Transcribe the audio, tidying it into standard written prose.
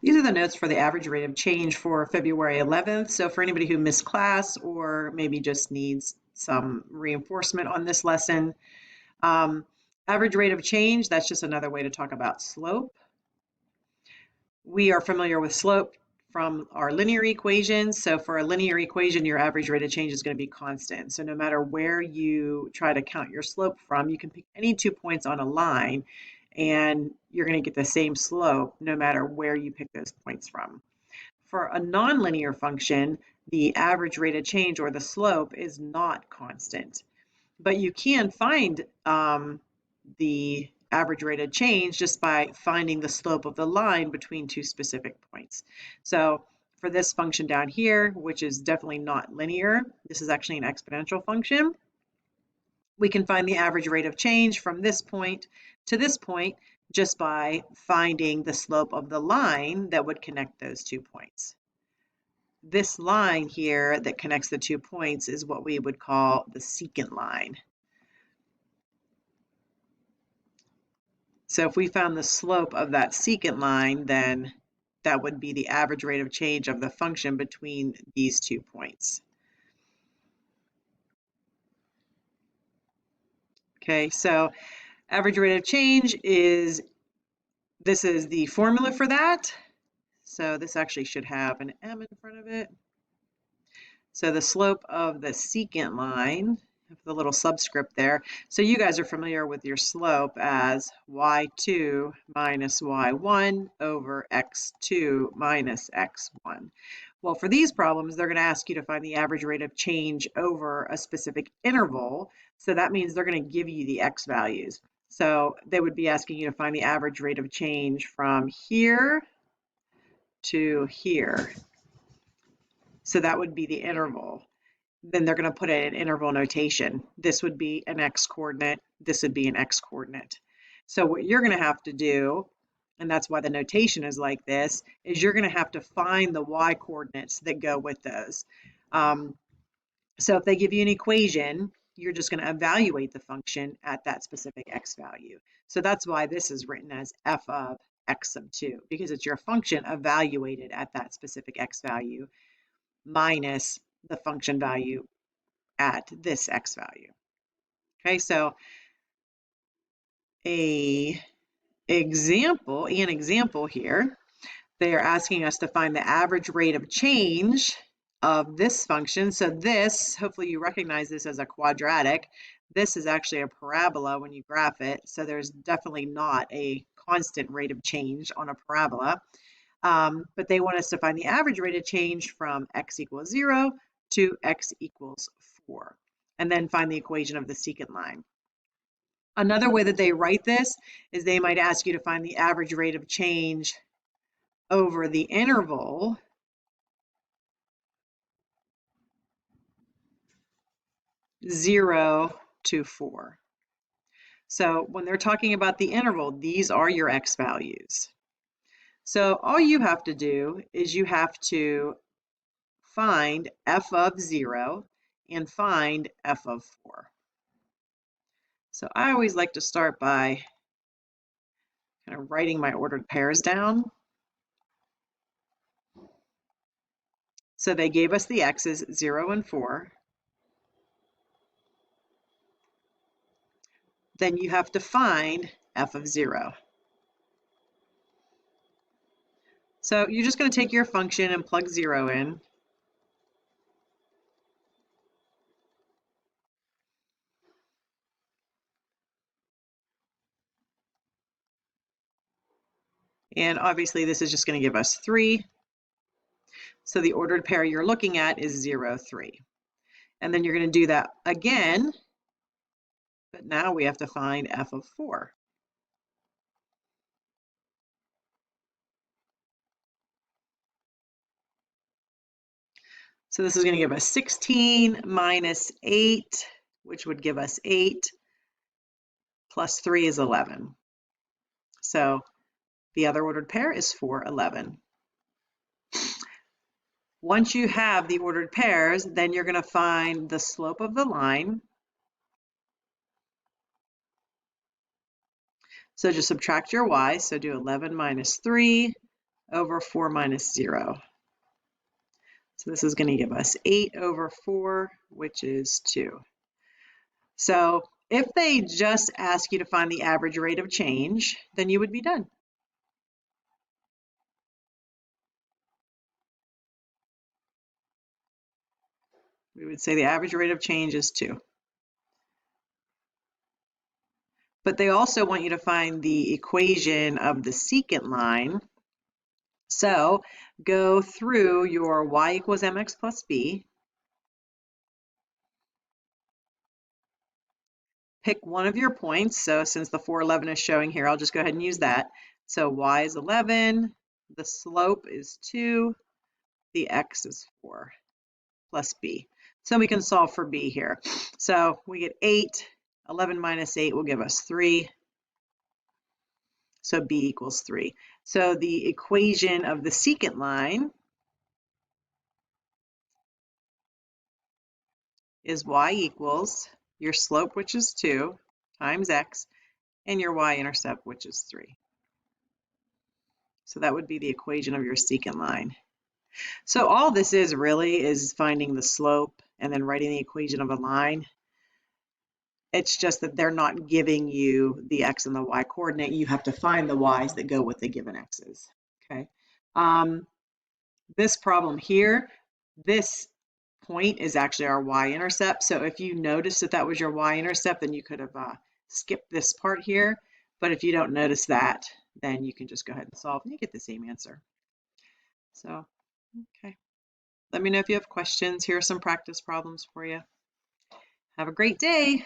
These are the notes for the average rate of change for February 11th. So for anybody who missed class or maybe just needs some reinforcement on this lesson, average rate of change, that's just another way to talk about slope. We are familiar with slope from our linear equations. So for a linear equation, your average rate of change is going to be constant. So no matter where you try to count your slope from, you can pick any 2 points on a line and you're going to get the same slope no matter where you pick those points from. For a nonlinear function, the average rate of change or the slope is not constant. But you can find the average rate of change just by finding the slope of the line between two specific points. So for this function down here, which is definitely not linear, this is actually an exponential function, we can find the average rate of change from this point to this point just by finding the slope of the line that would connect those 2 points. This line here that connects the 2 points is what we would call the secant line. So if we found the slope of that secant line, then that would be the average rate of change of the function between these 2 points. Okay, so average rate of change this is the formula for that. So this actually should have an m in front of it. So the slope of the secant line, the little subscript there. So you guys are familiar with your slope as y2 minus y1 over x2 minus x1. Well, for these problems, they're going to ask you to find the average rate of change over a specific interval. So that means they're going to give you the x values. So they would be asking you to find the average rate of change from here to here. So that would be the interval. Then they're going to put it in interval notation. This would be an x coordinate. This would be an x coordinate. So what you're going to have to do, and that's why the notation is like this, is you're going to have to find the y coordinates that go with those. So if they give you an equation, you're just going to evaluate the function at that specific x value. So that's why this is written as f of x sub 2, because it's your function evaluated at that specific x value minus the function value at this x value. Okay, so an example here, they are asking us to find the average rate of change of this function. So this, hopefully you recognize this as a quadratic. This is actually a parabola when you graph it. So there's definitely not a constant rate of change on a parabola. But they want us to find the average rate of change from x equals 0 to x equals 4, and then find the equation of the secant line. Another way that they write this is they might ask you to find the average rate of change over the interval (0 to 4). So when they're talking about the interval, these are your x values. So all you have to do is you have to find f of 0 and find f of 4. So I always like to start by kind of writing my ordered pairs down. So they gave us the x's 0 and 4. Then you have to find f of 0. So you're just going to take your function and plug 0 in. And obviously this is just going to give us 3. So the ordered pair you're looking at is 0, 3. And then you're going to do that again, but now we have to find f of 4. So this is going to give us 16 minus 8, which would give us 8, plus 3 is 11. So the other ordered pair is 4, 11. Once you have the ordered pairs, then you're going to find the slope of the line. So just subtract your y, so do 11 minus 3 over 4 minus 0. So this is going to give us 8 over 4, which is 2. So if they just ask you to find the average rate of change, then you would be done. We would say the average rate of change is 2. But they also want you to find the equation of the secant line. So go through your y equals mx plus b. Pick one of your points. So since the 411 is showing here, I'll just go ahead and use that. So y is 11, the slope is 2, the x is 4 plus b. So we can solve for b here. So we get 8, 11 minus 8 will give us 3. So b equals 3. So the equation of the secant line is y equals your slope, which is 2, times x, and your y-intercept, which is 3. So that would be the equation of your secant line. So all this is really is finding the slope and then writing the equation of a line. It's just that they're not giving you the x and the y coordinate. You have to find the y's that go with the given x's. Okay. This problem here, this point is actually our y-intercept. So if you notice that that was your y-intercept, then you could have skipped this part here. But if you don't notice that, then you can just go ahead and solve and you get the same answer. So, okay. Let me know if you have questions. Here are some practice problems for you. Have a great day.